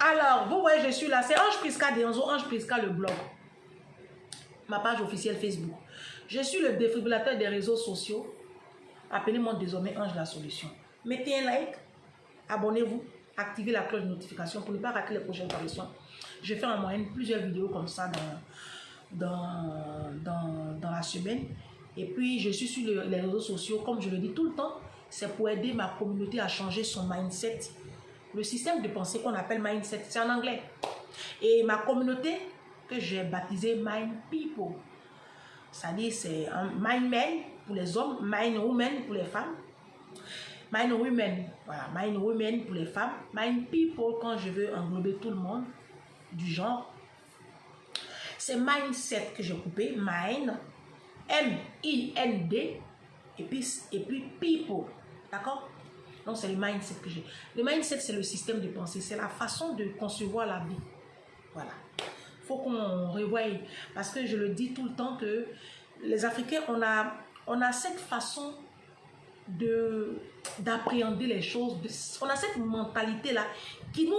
Alors, vous voyez, je suis là. C'est Ange Prisca Dionzo, Ange Prisca le blog. Ma page officielle Facebook. Je suis le défibrillateur des réseaux sociaux. Appelez-moi désormais Ange la solution. Mettez un like, abonnez-vous, activez la cloche de notification pour ne pas rater les prochaines apparitions. Je fais en moyenne plusieurs vidéos comme ça dans la semaine. Et puis, je suis sur les réseaux sociaux, comme je le dis tout le temps, c'est pour aider ma communauté à changer son mindset. Le système de pensée qu'on appelle mindset, c'est en anglais. Et ma communauté, que j'ai baptisée Mind People, c'est-à-dire c'est un Mind Men pour les hommes, Mind Women pour les femmes, Mind Women, voilà, Mind Women pour les femmes, Mind People quand je veux englober tout le monde du genre. C'est Mindset que j'ai coupé, Mind, M-I-N-D, et puis People, d'accord? Donc c'est le mindset que j'ai. Le mindset, c'est le système de pensée, c'est la façon de concevoir la vie. Voilà. Il faut qu'on revoie, parce que je le dis tout le temps que les Africains, on a cette façon d'appréhender les choses, on a cette mentalité-là qui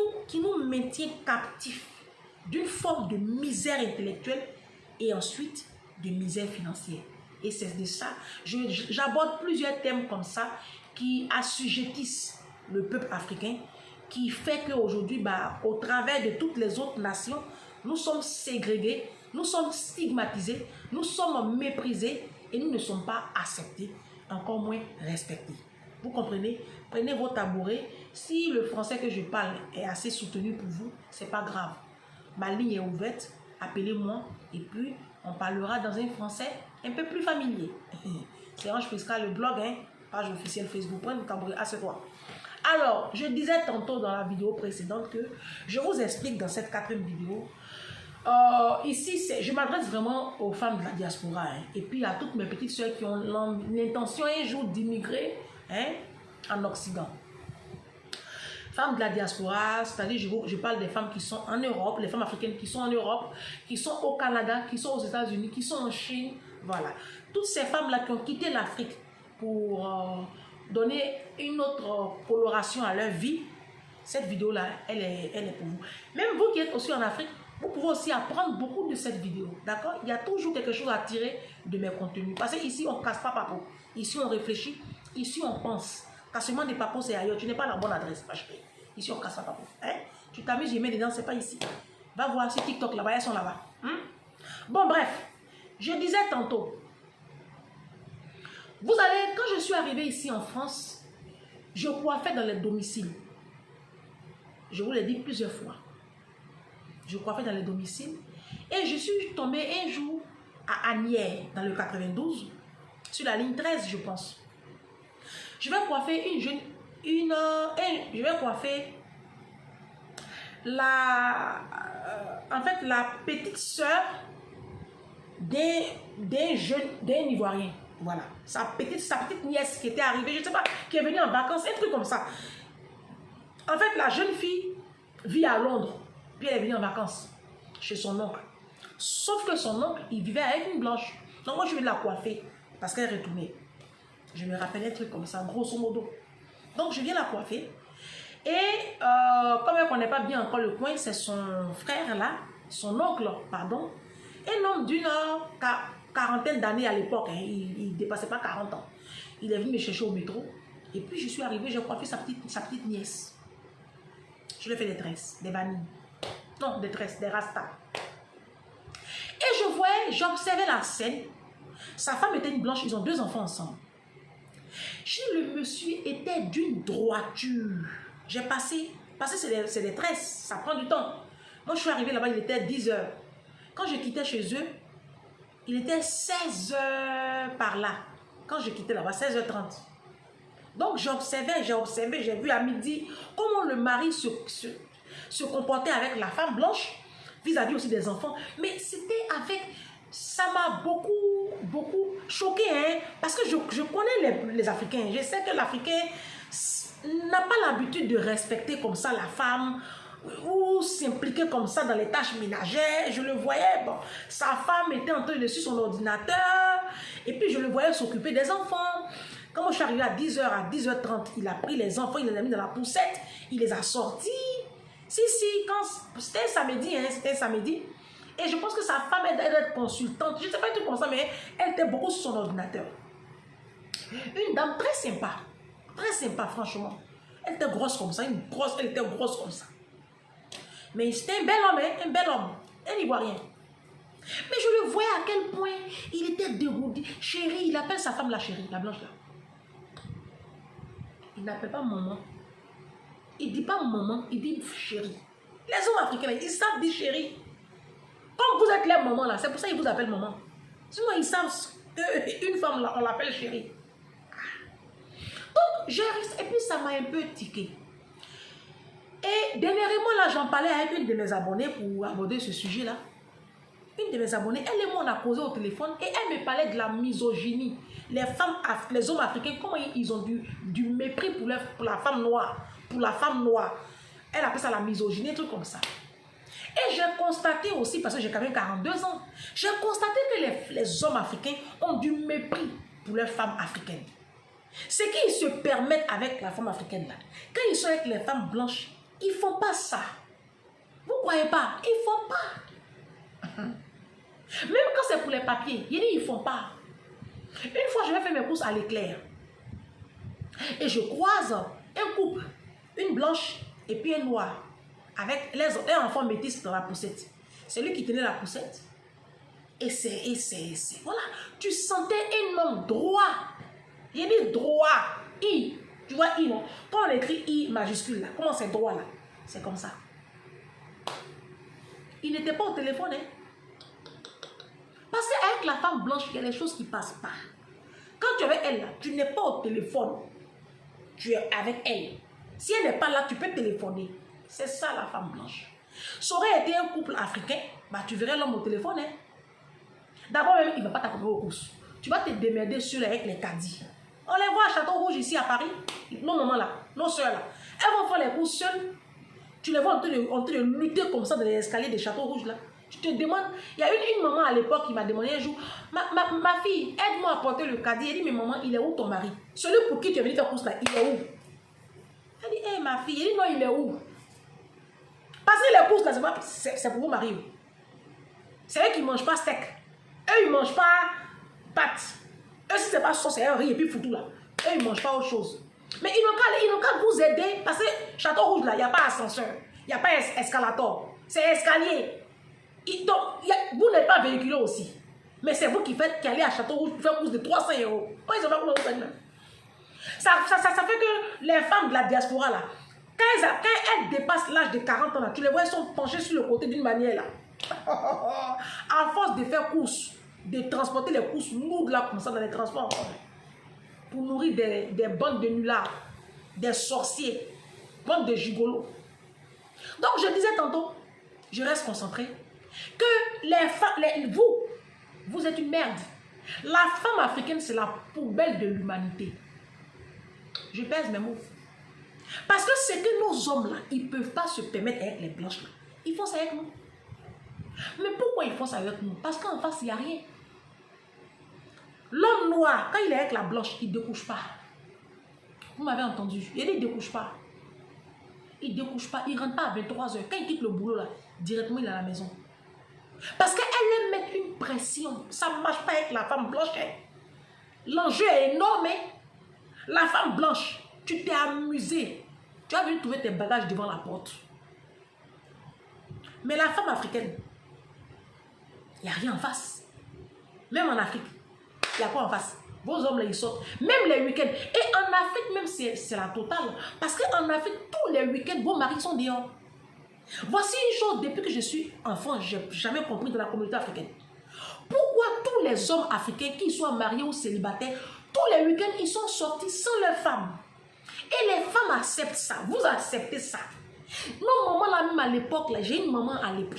nous maintient captifs d'une forme de misère intellectuelle et ensuite de misère financière. Et c'est de ça, j'aborde plusieurs thèmes comme ça qui assujettissent le peuple africain, qui fait qu'aujourd'hui, au travers de toutes les autres nations, nous sommes ségrégés, nous sommes stigmatisés, nous sommes méprisés et nous ne sommes pas acceptés, encore moins respectés. Vous comprenez? Prenez vos tabourets. Si le français que je parle est assez soutenu pour vous, c'est pas grave. Ma ligne est ouverte, appelez-moi et puis on parlera dans un français un peu plus familier. C'est Ange Prisca le blog, hein? Page officielle Facebook. Prenez le tabouret, assieds-toi. Alors, je disais tantôt dans la vidéo précédente que je vous explique dans cette 4e vidéo. Ici, je m'adresse vraiment aux femmes de la diaspora, hein, et puis à toutes mes petites soeurs qui ont l'intention un jour d'immigrer, hein, en Occident. Femmes de la diaspora, c'est-à-dire je parle des femmes qui sont en Europe, les femmes africaines qui sont en Europe, qui sont au Canada, qui sont aux États-Unis, qui sont en Chine, voilà. Toutes ces femmes-là qui ont quitté l'Afrique pour donner une autre coloration à leur vie, cette vidéo-là, elle est pour vous. Même vous qui êtes aussi en Afrique, vous pouvez aussi apprendre beaucoup de cette vidéo, d'accord? Il y a toujours quelque chose à tirer de mes contenus. Parce qu'ici, on ne casse pas papo. Ici, on réfléchit. Ici, on pense. Cassement des papos, c'est ailleurs. Tu n'es pas la bonne adresse, ma chérie. Ici, on casse pas papo. Hein? Tu t'amuses, je mets dedans, c'est pas ici. Va voir sur TikTok, là-bas, elles sont là-bas. Bon, bref. Je disais tantôt. Vous allez, quand je suis arrivée ici en France, je coiffais dans les domiciles. Je vous l'ai dit plusieurs fois. Je coiffais dans les domiciles. Et je suis tombée un jour à Asnières, dans le 92, sur la ligne 13, je pense. Je vais coiffer je vais coiffer la petite sœur d'un Ivoirien. Voilà. Sa petite nièce qui était arrivée, je ne sais pas, qui est venue en vacances, un truc comme ça. En fait, la jeune fille vit à Londres. Puis elle est venue en vacances chez son oncle. Sauf que son oncle, il vivait avec une blanche. Donc moi, je vais la coiffer parce qu'elle est retournée. Je me rappelle un truc comme ça, grosso modo. Donc je viens la coiffer. Et comme elle ne connaît pas bien encore le coin, c'est son frère là, son oncle, pardon, un homme d'une quarantaine d'années à l'époque. Hein, il ne dépassait pas 40 ans. Il est venu me chercher au métro. Et puis je suis arrivée, j'ai coiffé sa petite nièce. Je lui ai fait des tresses, des vanilles. Non, des tresses, des rastas. Et j'observais la scène. Sa femme était une blanche, ils ont 2 enfants ensemble. Le monsieur était d'une droiture. J'ai passé c'est des tresses, ça prend du temps. Moi, je suis arrivée là-bas, il était 10 h. Quand je quittais chez eux, il était 16 h par là. Quand je quittais là-bas, 16 h 30. Donc, j'ai vu à midi comment le mari se comportait avec la femme blanche, vis-à-vis aussi des enfants. Mais c'était ça m'a beaucoup choqué, hein, parce que je connais les Africains. Je sais que l'Africain n'a pas l'habitude de respecter comme ça la femme ou s'impliquer comme ça dans les tâches ménagères. Je le voyais, bon, sa femme était en train de sur son ordinateur et puis je le voyais s'occuper des enfants. Quand je suis arrivée à 10 h, à 10 h 30, il a pris les enfants, il les a mis dans la poussette, il les a sortis. Si, quand c'était un samedi, hein, c'était un samedi. Et je pense que sa femme, elle doit être consultante. Je ne sais pas un truc comme ça, mais elle était beaucoup sur son ordinateur. Une dame très sympa, franchement. Elle était grosse comme ça, elle était grosse comme ça. Mais c'était un bel homme, hein, un bel homme, un Ivoirien. Mais je le voyais à quel point il était dégoûté. Chérie, il appelle sa femme la chérie, la blanche là. Il n'appelle pas maman. Il ne dit pas maman, il dit chérie. Les hommes africains, ils savent dire chérie. Comme vous êtes les mamans là, c'est pour ça qu'ils vous appellent maman. Sinon, ils savent qu'une femme là, on l'appelle chérie. Donc, j'ai resté, et puis ça m'a un peu tiqué. Et dernièrement, là, j'en parlais avec une de mes abonnées pour aborder ce sujet-là. Une de mes abonnées, elle et moi, on a causé au téléphone et elle me parlait de la misogynie. Les femmes, les hommes africains, comment ils ont du mépris pour la femme noire. Pour la femme noire. Elle appelle ça la misogynie, un truc comme ça. Et j'ai constaté aussi, parce que j'ai quand même 42 ans, j'ai constaté que les hommes africains ont du mépris pour les femmes africaines. Ce qu'ils se permettent avec la femme africaine là, quand ils sont avec les femmes blanches, ils ne font pas ça. Vous ne croyez pas? Ils ne font pas. Même quand c'est pour les papiers, ils ne font pas. Une fois, je vais faire mes courses à l'éclair. Et je croise un couple, une blanche et puis un noir, avec les enfants métis dans la poussette. C'est lui qui tenait la poussette. Et c'est, voilà, tu sentais un homme droit. Il dit droit, I. Tu vois I, non? Quand on écrit I majuscule, là, comment c'est droit, là? C'est comme ça. Il n'était pas au téléphone, hein? Parce qu'avec la femme blanche, il y a des choses qui ne passent pas. Quand tu es avec elle, là, tu n'es pas au téléphone. Tu es avec elle. Si elle n'est pas là, tu peux téléphoner. C'est ça la femme blanche. Ça aurait été un couple africain, bah, tu verrais l'homme au téléphone. Hein? D'abord, même, il ne va pas t'accompagner aux courses. Tu vas te démerder seul avec les caddies. On les voit à Château-Rouge ici à Paris. Nos mamans là, nos soeurs là. Elles vont faire les courses seules. Tu les vois en train de lutter comme ça dans les escaliers de Château-Rouge là. Tu te demandes, il y a une maman à l'époque qui m'a demandé un jour, ma fille, aide-moi à porter le caddie. Elle dit, mais maman, il est où ton mari? Celui pour qui tu es venu faire course là, il est où? Elle dit, hé ma fille, elle dit, non, il est où? Parce que les courses là, c'est pour vos maris. C'est eux qui ne mangent pas steak. Eux, ils ne mangent pas pâtes. Eux, si ce n'est pas sauce, c'est un riz et puis foutu là. Eux, ils ne mangent pas autre chose. Mais ils n'ont qu'à vous aider parce que Château-Rouge là, il n'y a pas ascenseur. Il n'y a pas escalator. C'est escalier. Donc, vous n'êtes pas véhiculé aussi. Mais c'est vous qui allez à Château-Rouge pour faire course de 300 €. Moi, ils ont pas combien vous ça fait que les femmes de la diaspora là, quand elles dépassent l'âge de 40 ans là, tu les vois, elles sont penchées sur le côté d'une manière là. À force de faire course, de transporter les courses lourdes là comme ça dans les transports pour nourrir des bandes de nullards, des sorciers, bandes de gigolos. Donc je disais tantôt, je reste concentré, que les femmes, vous êtes une merde. La femme africaine, c'est la poubelle de l'humanité. Je pèse mes mots. Parce que c'est que nos hommes là, ils ne peuvent pas se permettre avec les blanches là. Ils font ça avec nous. Mais pourquoi ils font ça avec nous? Parce qu'en face, il n'y a rien. L'homme noir, quand il est avec la blanche, il ne découche pas. Vous m'avez entendu? Il ne découche pas. Il ne découche pas. Il ne rentre pas à 23 h. Quand il quitte le boulot là, directement il est à la maison. Parce qu'elle met une pression. Ça ne marche pas avec la femme blanche. L'enjeu est énorme. La femme blanche, tu t'es amusé. Tu as venu trouver tes bagages devant la porte. Mais la femme africaine, il n'y a rien en face. Même en Afrique, il y a quoi en face? Vos hommes là, ils sortent. Même les week-ends. Et en Afrique, même c'est la totale. Parce qu'en Afrique, tous les week-ends, vos maris sont dehors. Voici une chose, depuis que je suis enfant, je n'ai jamais compris de la communauté africaine. Pourquoi tous les hommes africains, qu'ils soient mariés ou célibataires, tous les week-ends, ils sont sortis sans leurs femmes? Et les femmes acceptent ça. Vous acceptez ça. Nos mamans là, même à l'époque, j'ai une maman à l'époque,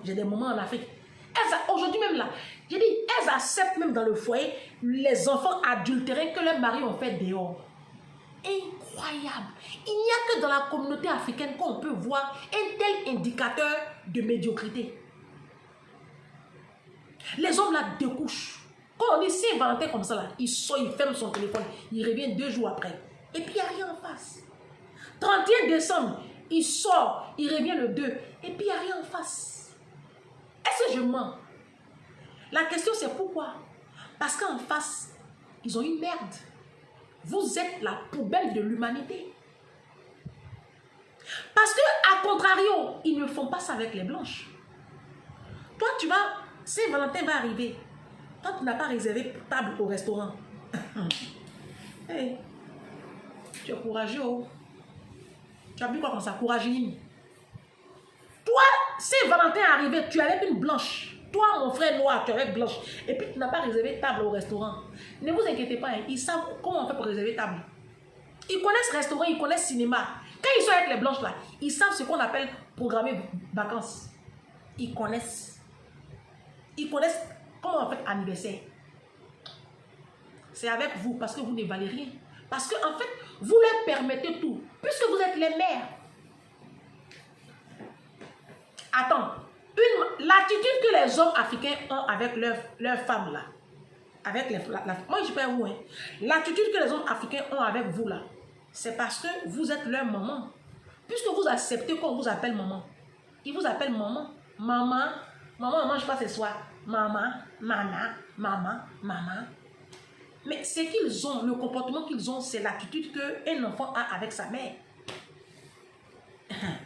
j'ai des mamans en Afrique. Aujourd'hui même là, j'ai dit, elles acceptent même dans le foyer les enfants adultérés que leurs maris ont fait dehors. Incroyable. Il n'y a que dans la communauté africaine qu'on peut voir un tel indicateur de médiocrité. Les hommes là découchent. Quand on dit c'est Valentin comme ça là, il sort, il ferme son téléphone, il revient 2 jours après. Et puis il n'y a rien en face. 31 décembre, il sort, il revient le 2, et puis il n'y a rien en face. Est-ce que je mens? La question c'est pourquoi? Parce qu'en face, ils ont une merde. Vous êtes la poubelle de l'humanité. Parce que, à contrario, ils ne font pas ça avec les blanches. Toi, tu vas, Saint-Valentin va arriver. Toi, tu n'as pas réservé table au restaurant. Hey, tu es courageux. Oh. Tu as vu quoi comme ça? Courageux. Toi, Saint-Valentin est arrivé, tu es avec une blanche. Toi, mon frère noir, tu es avec blanche. Et puis, tu n'as pas réservé table au restaurant. Ne vous inquiétez pas, hein, ils savent comment on fait pour réserver table. Ils connaissent restaurant, ils connaissent cinéma. Quand ils sont avec les blanches là, ils savent ce qu'on appelle programmer vacances. Ils connaissent. Ils connaissent comment on fait anniversaire. C'est avec vous parce que vous ne valez rien. Parce que en fait, vous leur permettez tout. Puisque vous êtes les mères. Attends. L'attitude que les hommes africains ont avec leurs femmes là. Avec moi je sais pas où. Hein. L'attitude que les hommes africains ont avec vous là. C'est parce que vous êtes leur maman. Puisque vous acceptez qu'on vous appelle maman. Ils vous appellent maman. Maman. Maman ne mange pas ce soir. Maman. Maman. Maman. Maman. Mais ce qu'ils ont, le comportement qu'ils ont, c'est l'attitude qu'un enfant a avec sa mère.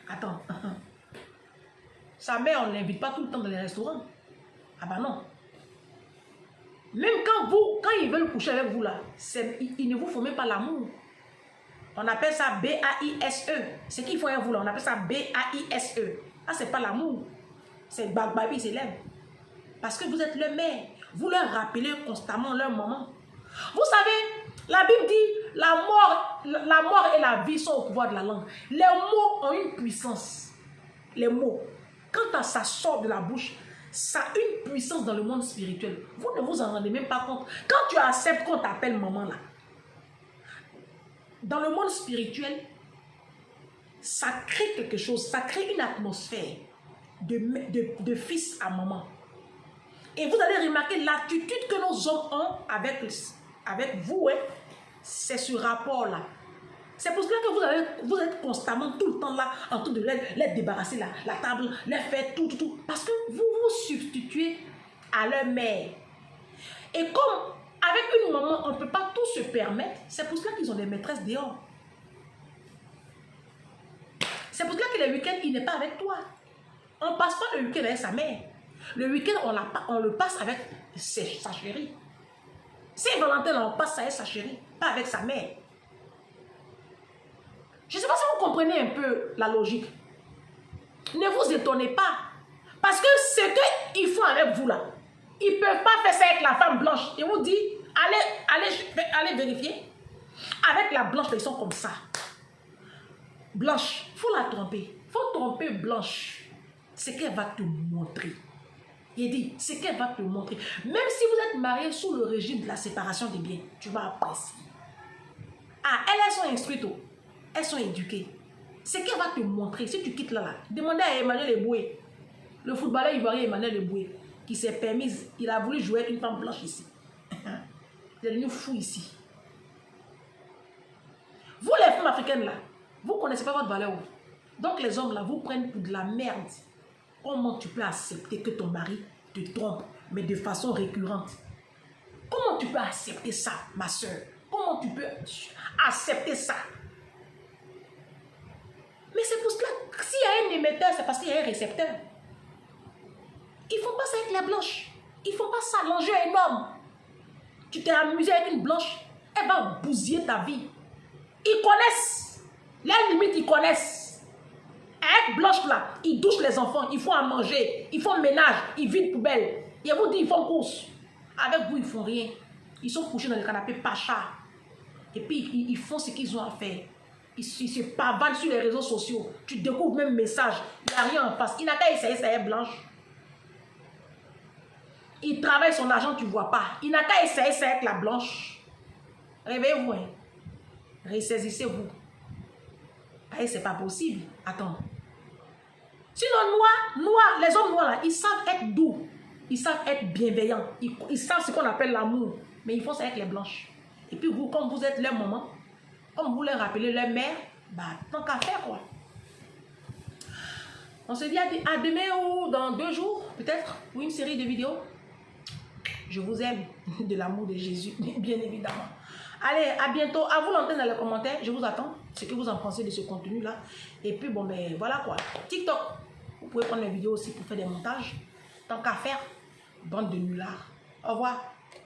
Attends. Sa mère, on ne l'invite pas tout le temps dans les restaurants. Ah bah non. Même quand ils veulent coucher avec vous là, ils ne vous font même pas l'amour. On appelle ça B-A-I-S-E. Ce qu'ils font avec vous là, on appelle ça B-A-I-S-E. Ah, c'est pas l'amour. C'est Bagbabi, c'est l'aime. Parce que vous êtes leur mère. Vous leur rappelez constamment leur maman. Vous savez, la Bible dit, la mort et la vie sont au pouvoir de la langue. Les mots ont une puissance. Les mots. Quand ça sort de la bouche, ça a une puissance dans le monde spirituel. Vous ne vous en rendez même pas compte. Quand tu acceptes qu'on t'appelle maman là, dans le monde spirituel, ça crée quelque chose, ça crée une atmosphère de fils à maman. Et vous allez remarquer l'attitude que nos hommes ont avec vous, hein, c'est ce rapport-là. C'est pour cela que vous êtes constamment tout le temps là, en train de les débarrasser la table, les faire tout. Parce que vous vous substituez à leur mère. Et comme avec une maman, on ne peut pas tout se permettre, c'est pour cela qu'ils ont des maîtresses dehors. C'est pour cela que le week-end, il n'est pas avec toi. On ne passe pas le week-end avec sa mère. Le week-end, on le passe avec sa chérie. Saint-Valentin, on passe avec sa chérie, pas avec sa mère. Je ne sais pas si vous comprenez un peu la logique. Ne vous étonnez pas. Parce que ce qu'ils font avec vous là, ils ne peuvent pas faire ça avec la femme blanche. Ils vous disent, allez vérifier. Avec la blanche, ils sont comme ça. Blanche, il faut la tromper. Il faut tromper Blanche. Ce qu'elle va te montrer. Il dit, ce qu'elle va te montrer. Même si vous êtes marié sous le régime de la séparation des biens, tu vas apprécier. Ah, elles sont instruites. Elles sont éduquées. Ce qu'elle va te montrer, si tu quittes là, demandez à Emmanuel Eboué, le footballeur ivoirien Emmanuel Eboué, qui s'est permis, il a voulu jouer avec une femme blanche ici. Il est devenu fou ici. Vous les femmes africaines là, vous ne connaissez pas votre valeur. Donc les hommes là, vous prennent pour de la merde. Comment tu peux accepter que ton mari te trompe, mais de façon récurrente? Comment tu peux accepter ça, ma soeur? Comment tu peux accepter ça? Mais c'est pour cela que s'il y a un émetteur, c'est parce qu'il y a un récepteur. Ils ne font pas ça avec les blanches. Ils ne font pas ça. L'enjeu est énorme. Tu t'es amusé avec une blanche, elle va bousiller ta vie. Ils connaissent. Les limites, ils connaissent. Avec blanche là, ils douchent les enfants, ils font à manger, ils font ménage, ils vident poubelle. Ils vous disent, ils font course. Avec vous, ils ne font rien. Ils sont couchés dans le canapé pacha. Et puis, ils font ce qu'ils ont à faire. Ils se pavanent sur les réseaux sociaux. Tu découvres même message. Il n'y a rien en face. Il n'a qu'à essayer, ça est blanche. Il travaille son argent, tu ne vois pas. Il n'a qu'à essayer, ça avec la blanche. Réveillez-vous. Hein. Ressaisissez-vous. Hey, c'est pas possible. Attends. Sinon, les hommes noirs, là, ils savent être doux. Ils savent être bienveillants. Ils savent ce qu'on appelle l'amour. Mais ils font ça avec les blanches. Et puis vous, comme vous êtes leur maman, comme vous leur rappelez leur mère, bah, tant qu'à faire, quoi. On se dit à demain ou dans 2 jours, peut-être, pour une série de vidéos. Je vous aime de l'amour de Jésus, bien évidemment. Allez, à bientôt. À vous l'antenne dans les commentaires. Je vous attends. Ce que vous en pensez de ce contenu-là. Et puis, bon, ben voilà quoi. TikTok. Vous pouvez prendre les vidéos aussi pour faire des montages. Tant qu'à faire, bande de nullards. Au revoir.